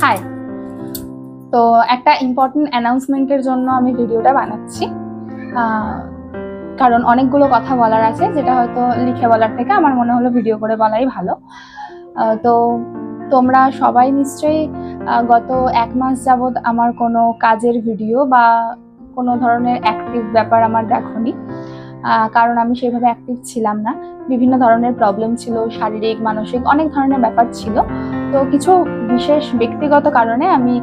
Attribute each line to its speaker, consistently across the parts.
Speaker 1: High. তো একটা important অ্যানাউন্সমেন্টের জন্য আমি ভিডিওটা বানাচ্ছি, কারণ অনেকগুলো কথা বলার আছে, যেটা হয়তো লিখে বলার থেকে আমার মনে হলো ভিডিও করে বলাই ভালো। তো তোমরা সবাই নিশ্চয়ই গত 1 মাস যাবৎ আমার কোনো কাজের ভিডিও বা কোনো ধরনের অ্যাক্টিভ ব্যাপার আমার দেখোনি, কারণ আমি সেভাবে অ্যাক্টিভ ছিলাম না। বিভিন্ন ধরনের প্রবলেম ছিল, শারীরিক মানসিক অনেক ধরনের ব্যাপার ছিল। তো কিছু বিশেষ ব্যক্তিগত কারণে আমি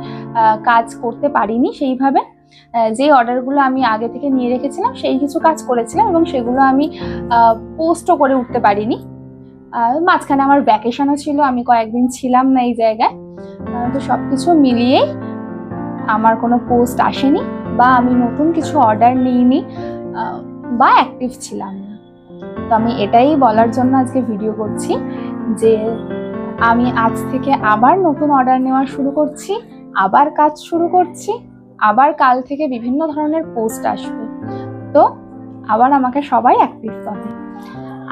Speaker 1: কাজ করতে পারিনি সেইভাবে। যে অর্ডারগুলো আমি আগে থেকে নিয়ে রেখেছিলাম সেই কিছু কাজ করেছিলাম এবং সেগুলো আমি পোস্টও করে উঠতে পারিনি। মাঝখানে আমার ভ্যাকেশনও ছিল, আমি কয়েকদিন ছিলাম না এই জায়গায়। তো সবকিছু মিলিয়ে আমার কোনো পোস্ট আসেনি বা আমি নতুন কিছু অর্ডার নিইনি বা অ্যাক্টিভ ছিলাম না। তো আমি এটাই বলার জন্য আজকে ভিডিও করছি যে আমি আজ থেকে আবার নতুন অর্ডার নেওয়া শুরু করছি, আবার কাজ শুরু করছি, আবার কাল থেকে বিভিন্ন ধরনের পোস্ট আসবে। তো আবার আমাকে সবাই অ্যাক্টিভ পাবে।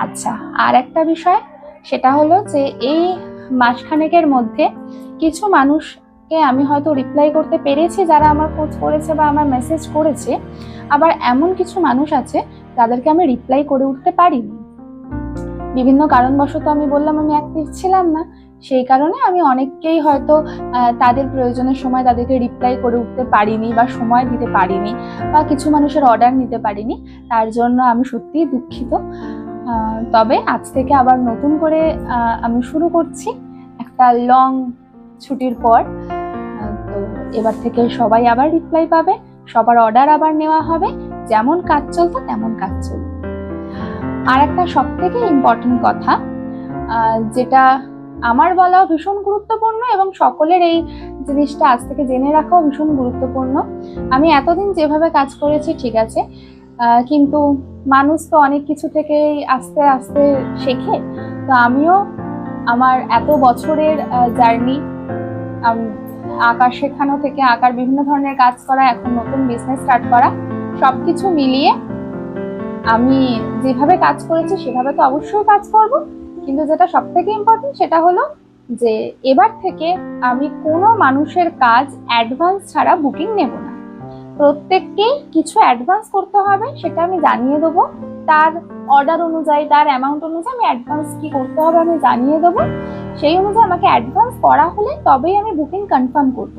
Speaker 1: আচ্ছা, আর একটা বিষয়, সেটা হলো যে এই মাসখানেকের মধ্যে কিছু মানুষকে আমি হয়তো রিপ্লাই করতে পেরেছি যারা আমার পোস্ট করেছে বা আমার মেসেজ করেছে, আবার এমন কিছু মানুষ আছে যাদেরকে আমি রিপ্লাই করে উঠতে পারিনি। বিভিন্ন কারণবশত আমি বললাম আমি অ্যাক্টিভ ছিলাম না, সেই কারণে আমি অনেককেই হয়তো তাদের প্রয়োজনের সময় তাদেরকে রিপ্লাই করে উঠতে পারিনি বা সময় দিতে পারিনি বা কিছু মানুষের অর্ডার নিতে পারিনি। তার জন্য আমি সত্যিই দুঃখিত। তবে আজ থেকে আবার নতুন করে আমি শুরু করছি একটা লং ছুটির পর। তো এবার থেকে সবাই আবার রিপ্লাই পাবে, সবার অর্ডার আবার নেওয়া হবে, যেমন কাজ চলতো তেমন কাজ চলবে। আর একটা সব থেকে ইম্পর্টেন্ট কথা, যেটা আমার বলাও ভীষণ গুরুত্বপূর্ণ এবং সকলের এই জিনিসটা আজ থেকে জেনে রাখাও ভীষণ গুরুত্বপূর্ণ। আমি এতদিন যেভাবে কাজ করেছি ঠিক আছে, কিন্তু মানুষ তো অনেক কিছু থেকেই আস্তে আস্তে শেখে। তো আমিও আমার এত বছরের জার্নি, আঁকা শেখানো থেকে আঁকার বিভিন্ন ধরনের কাজ করা, এখন নতুন বিজনেস স্টার্ট করা, সবকিছু মিলিয়ে আমি যেভাবে কাজ করেছি সেভাবে তো অবশ্যই কাজ করব, কিন্তু যেটা সব থেকে ইম্পর্টেন্ট সেটা হলো যে এবার থেকে আমি কোনো মানুষের কাজ অ্যাডভান্স ছাড়া বুকিং নেব না। প্রত্যেককেই কিছু অ্যাডভান্স করতে হবে, সেটা আমি জানিয়ে দেবো। তার অর্ডার অনুযায়ী, তার অ্যামাউন্ট অনুযায়ী আমি অ্যাডভান্স কি করতে হবে আমি জানিয়ে দেবো। সেই অনুযায়ী আমাকে অ্যাডভান্স করা হলে তবেই আমি বুকিং কনফার্ম করব,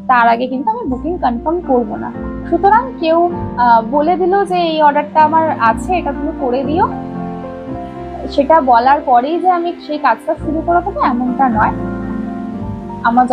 Speaker 1: তার আগে কিন্তু আমি বুকিং কনফার্ম করব না। সুতরাং কেউ বলে দিল যে এই অর্ডারটা আমার আছে, এটা তুমি করে দিও, সেটা বলার পরেই যে আমি সেই কাজটা শুরু করে দেবো এমনটা নয়। আমার